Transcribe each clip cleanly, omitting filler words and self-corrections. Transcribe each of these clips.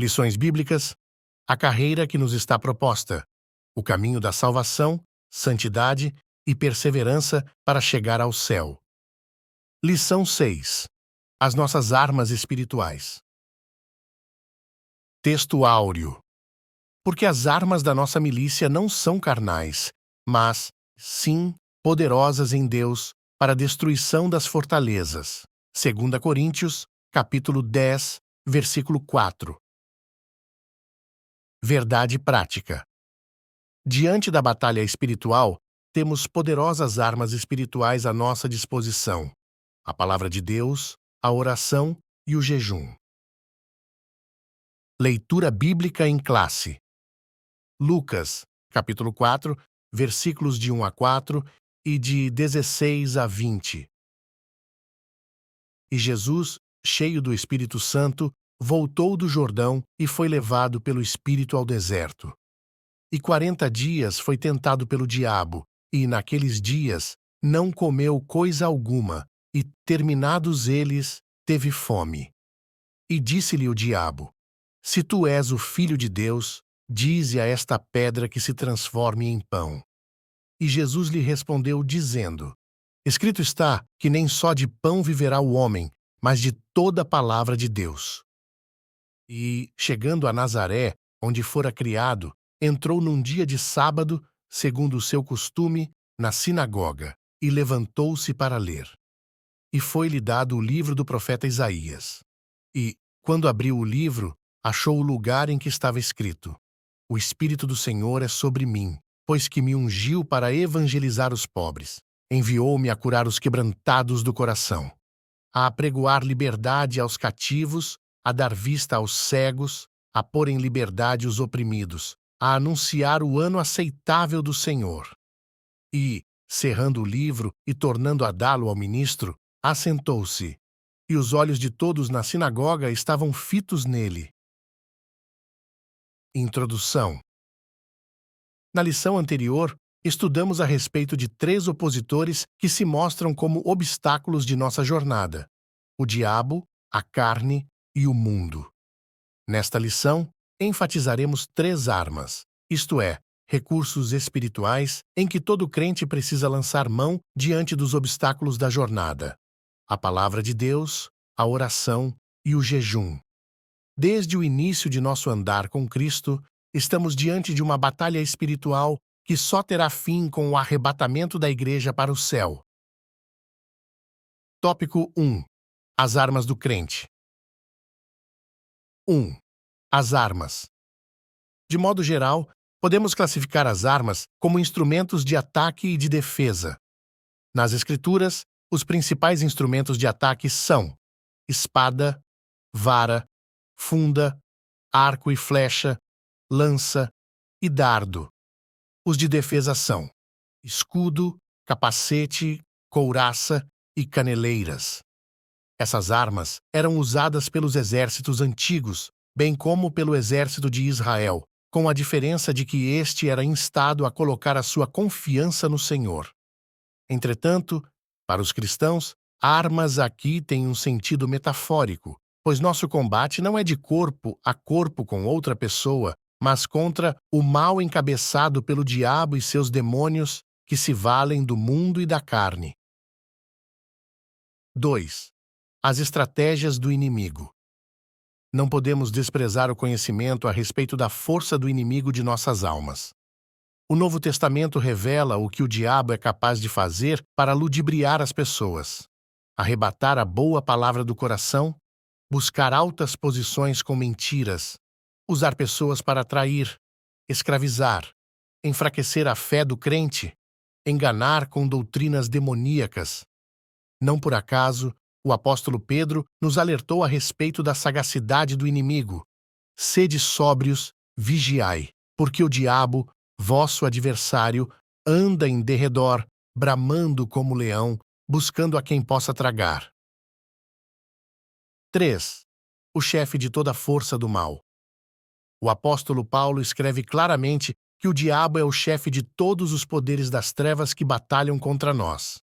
Lições bíblicas, a carreira que nos está proposta, o caminho da salvação, santidade e perseverança para chegar ao céu. Lição 6. As nossas armas espirituais. Texto áureo. Porque as armas da nossa milícia não são carnais, mas, sim, poderosas em Deus para a destruição das fortalezas. 2 Coríntios, capítulo 10, versículo 4. Verdade prática. Diante da batalha espiritual, temos poderosas armas espirituais à nossa disposição: a palavra de Deus, a oração e o jejum. Leitura bíblica em classe. Lucas, capítulo 4, versículos de 1 a 4 e de 16 a 20. E Jesus, cheio do Espírito Santo, voltou do Jordão e foi levado pelo Espírito ao deserto. E 40 dias foi tentado pelo diabo, e naqueles dias não comeu coisa alguma, e, terminados eles, teve fome. E disse-lhe o diabo: Se tu és o Filho de Deus, dize a esta pedra que se transforme em pão. E Jesus lhe respondeu, dizendo: Escrito está que nem só de pão viverá o homem, mas de toda palavra de Deus. E, chegando a Nazaré, onde fora criado, entrou num dia de sábado, segundo o seu costume, na sinagoga, e levantou-se para ler. E foi-lhe dado o livro do profeta Isaías. E, quando abriu o livro, achou o lugar em que estava escrito: O Espírito do Senhor é sobre mim, pois que me ungiu para evangelizar os pobres. Enviou-me a curar os quebrantados do coração, a apregoar liberdade aos cativos, a dar vista aos cegos, a pôr em liberdade os oprimidos, a anunciar o ano aceitável do Senhor. E, cerrando o livro e tornando a dá-lo ao ministro, assentou-se, e os olhos de todos na sinagoga estavam fitos nele. Introdução. Na lição anterior, estudamos a respeito de 3 opositores que se mostram como obstáculos de nossa jornada: o diabo, a carne e o mundo. Nesta lição, enfatizaremos 3 armas, isto é, recursos espirituais em que todo crente precisa lançar mão diante dos obstáculos da jornada: a palavra de Deus, a oração e o jejum. Desde o início de nosso andar com Cristo, estamos diante de uma batalha espiritual que só terá fim com o arrebatamento da igreja para o céu. Tópico 1. As armas do crente. 1. As armas. De modo geral, podemos classificar as armas como instrumentos de ataque e de defesa. Nas Escrituras, os principais instrumentos de ataque são espada, vara, funda, arco e flecha, lança e dardo. Os de defesa são escudo, capacete, couraça e caneleiras. Essas armas eram usadas pelos exércitos antigos, bem como pelo exército de Israel, com a diferença de que este era instado a colocar a sua confiança no Senhor. Entretanto, para os cristãos, armas aqui têm um sentido metafórico, pois nosso combate não é de corpo a corpo com outra pessoa, mas contra o mal encabeçado pelo diabo e seus demônios que se valem do mundo e da carne. 2. As estratégias do inimigo. Não podemos desprezar o conhecimento a respeito da força do inimigo de nossas almas. O Novo Testamento revela o que o diabo é capaz de fazer para ludibriar as pessoas: arrebatar a boa palavra do coração, buscar altas posições com mentiras, usar pessoas para trair, escravizar, enfraquecer a fé do crente, enganar com doutrinas demoníacas. Não por acaso, o apóstolo Pedro nos alertou a respeito da sagacidade do inimigo: sede sóbrios, vigiai, porque o diabo, vosso adversário, anda em derredor, bramando como leão, buscando a quem possa tragar. 3. O chefe de toda a força do mal. O apóstolo Paulo escreve claramente que o diabo é o chefe de todos os poderes das trevas que batalham contra nós.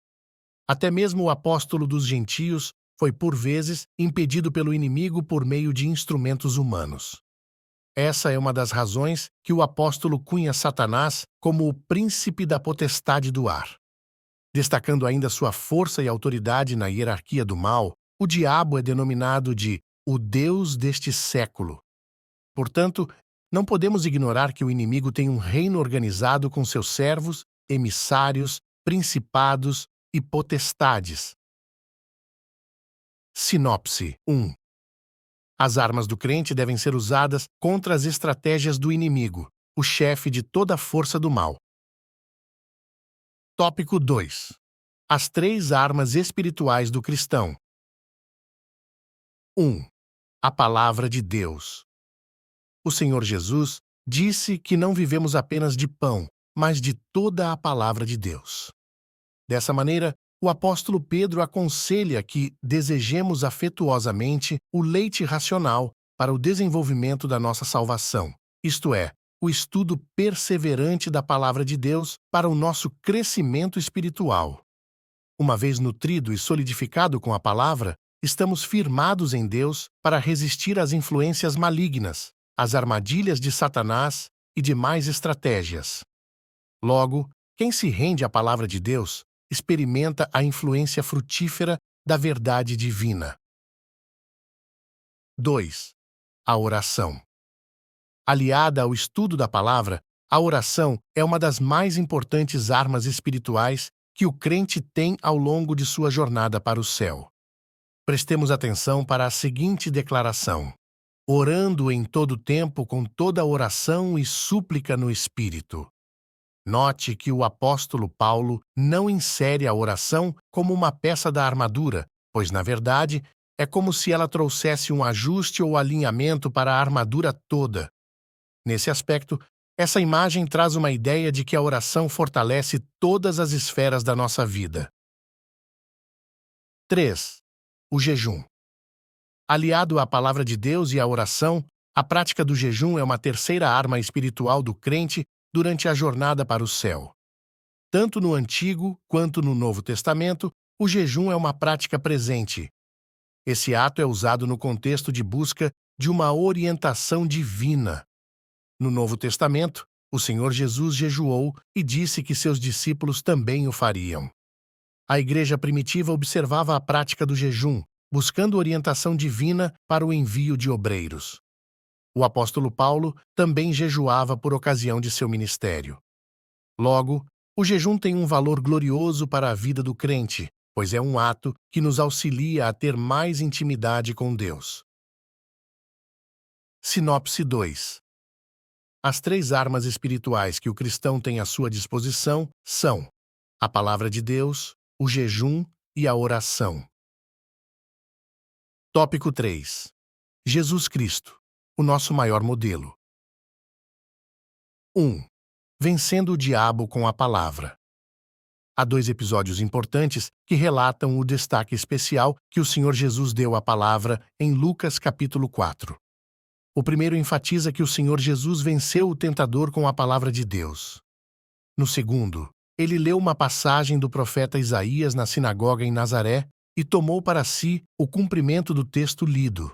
Até mesmo o apóstolo dos gentios foi, por vezes, impedido pelo inimigo por meio de instrumentos humanos. Essa é uma das razões que o apóstolo cunha Satanás como o príncipe da potestade do ar. Destacando ainda sua força e autoridade na hierarquia do mal, o diabo é denominado de o Deus deste século. Portanto, não podemos ignorar que o inimigo tem um reino organizado com seus servos, emissários, principados e potestades. Sinopse 1. As armas do crente devem ser usadas contra as estratégias do inimigo, o chefe de toda a força do mal. Tópico 2. As 3 armas espirituais do cristão. 1. A Palavra de Deus. O Senhor Jesus disse que não vivemos apenas de pão, mas de toda a Palavra de Deus. Dessa maneira, o apóstolo Pedro aconselha que desejemos afetuosamente o leite racional para o desenvolvimento da nossa salvação, isto é, o estudo perseverante da Palavra de Deus para o nosso crescimento espiritual. Uma vez nutrido e solidificado com a Palavra, estamos firmados em Deus para resistir às influências malignas, às armadilhas de Satanás e demais estratégias. Logo, quem se rende à Palavra de Deus experimenta a influência frutífera da verdade divina. 2. A oração. Aliada ao estudo da palavra, a oração é uma das mais importantes armas espirituais que o crente tem ao longo de sua jornada para o céu. Prestemos atenção para a seguinte declaração: orando em todo tempo com toda oração e súplica no Espírito. Note que o apóstolo Paulo não insere a oração como uma peça da armadura, pois, na verdade, é como se ela trouxesse um ajuste ou alinhamento para a armadura toda. Nesse aspecto, essa imagem traz uma ideia de que a oração fortalece todas as esferas da nossa vida. 3. O jejum. Aliado à palavra de Deus e à oração, a prática do jejum é uma terceira arma espiritual do crente durante a jornada para o céu. Tanto no Antigo quanto no Novo Testamento, o jejum é uma prática presente. Esse ato é usado no contexto de busca de uma orientação divina. No Novo Testamento, o Senhor Jesus jejuou e disse que seus discípulos também o fariam. A igreja primitiva observava a prática do jejum, buscando orientação divina para o envio de obreiros. O apóstolo Paulo também jejuava por ocasião de seu ministério. Logo, o jejum tem um valor glorioso para a vida do crente, pois é um ato que nos auxilia a ter mais intimidade com Deus. Sinopse 2. As 3 armas espirituais que o cristão tem à sua disposição são a Palavra de Deus, o jejum e a oração. Tópico 3. Jesus Cristo, o nosso maior modelo. 1. Vencendo o diabo com a palavra. Há 2 episódios importantes que relatam o destaque especial que o Senhor Jesus deu à palavra em Lucas capítulo 4. O primeiro enfatiza que o Senhor Jesus venceu o tentador com a palavra de Deus. No segundo, ele leu uma passagem do profeta Isaías na sinagoga em Nazaré e tomou para si o cumprimento do texto lido.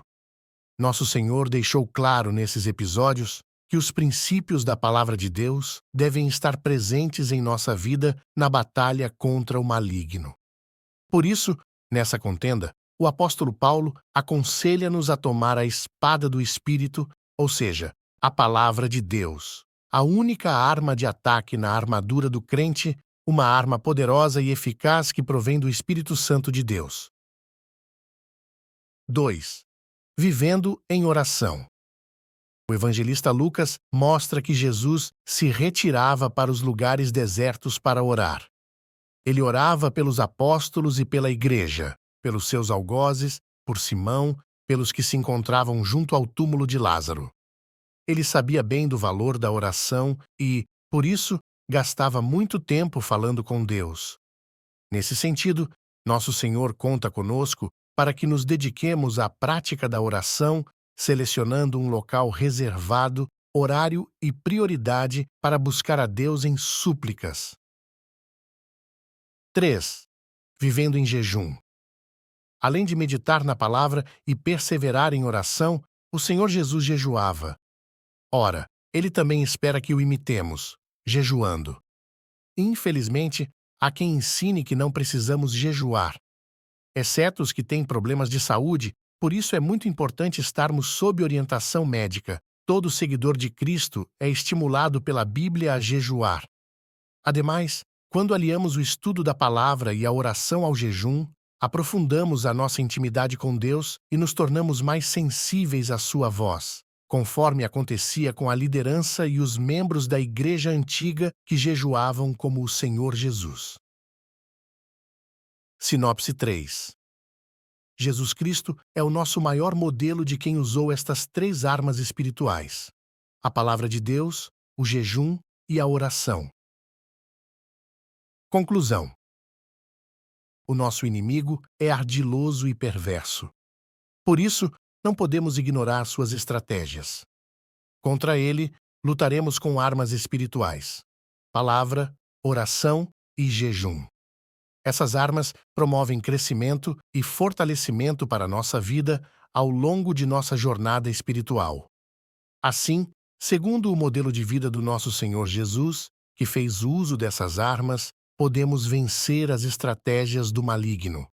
Nosso Senhor deixou claro nesses episódios que os princípios da palavra de Deus devem estar presentes em nossa vida na batalha contra o maligno. Por isso, nessa contenda, o apóstolo Paulo aconselha-nos a tomar a espada do Espírito, ou seja, a palavra de Deus, a única arma de ataque na armadura do crente, uma arma poderosa e eficaz que provém do Espírito Santo de Deus. 2. Vivendo em oração. O evangelista Lucas mostra que Jesus se retirava para os lugares desertos para orar. Ele orava pelos apóstolos e pela igreja, pelos seus algozes, por Simão, pelos que se encontravam junto ao túmulo de Lázaro. Ele sabia bem do valor da oração e, por isso, gastava muito tempo falando com Deus. Nesse sentido, nosso Senhor conta conosco para que nos dediquemos à prática da oração, selecionando um local reservado, horário e prioridade para buscar a Deus em súplicas. 3. Vivendo em jejum. Além de meditar na palavra e perseverar em oração, o Senhor Jesus jejuava. Ora, ele também espera que o imitemos, jejuando. Infelizmente, há quem ensine que não precisamos jejuar, exceto os que têm problemas de saúde, por isso é muito importante estarmos sob orientação médica. Todo seguidor de Cristo é estimulado pela Bíblia a jejuar. Ademais, quando aliamos o estudo da palavra e a oração ao jejum, aprofundamos a nossa intimidade com Deus e nos tornamos mais sensíveis à sua voz, conforme acontecia com a liderança e os membros da igreja antiga que jejuavam como o Senhor Jesus. Sinopse 3. Jesus Cristo é o nosso maior modelo de quem usou estas três armas espirituais: a palavra de Deus, o jejum e a oração. Conclusão: o nosso inimigo é ardiloso e perverso. Por isso, não podemos ignorar suas estratégias. Contra ele, lutaremos com armas espirituais: palavra, oração e jejum. Essas armas promovem crescimento e fortalecimento para nossa vida ao longo de nossa jornada espiritual. Assim, segundo o modelo de vida do nosso Senhor Jesus, que fez uso dessas armas, podemos vencer as estratégias do maligno.